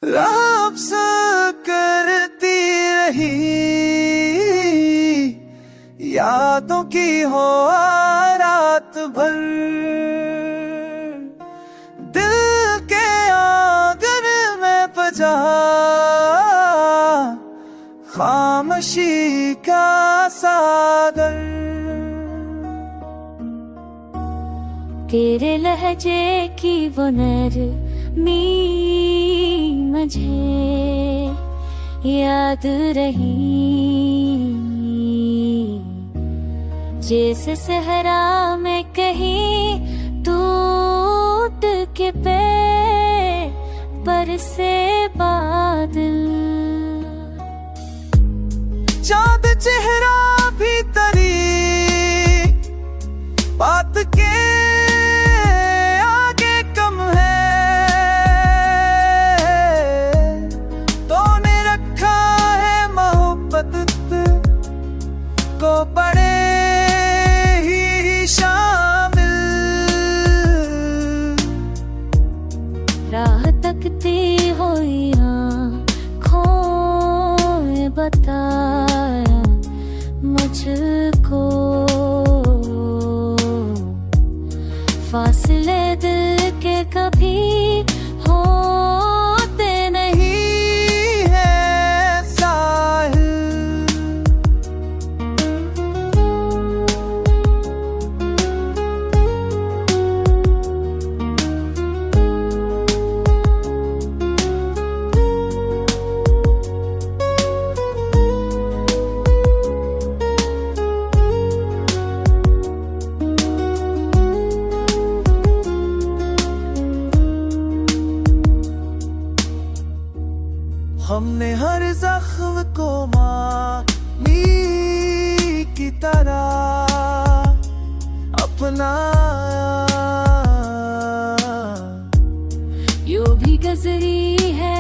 लफ्ज़ करती रही यादों की हो रात भर, दिल के आंगन में बजा खामोशी का सागर। तेरे लहजे की वो नरमी मुझे याद रही, जैसे सहरा में कहीं टूट के पे बरसे बादल। चाँद चेहरा भी तरी बात के आगे कम है, तूने रखा है मोहब्बत को बड़े ही शामिल। राह तकती हुई आँखों ने बताया मुझको, फासले दिल के कभी होते नहीं है साहिल। हमने हर जख्म को मामी की तरह अपनाया, यूं भी गुजरी है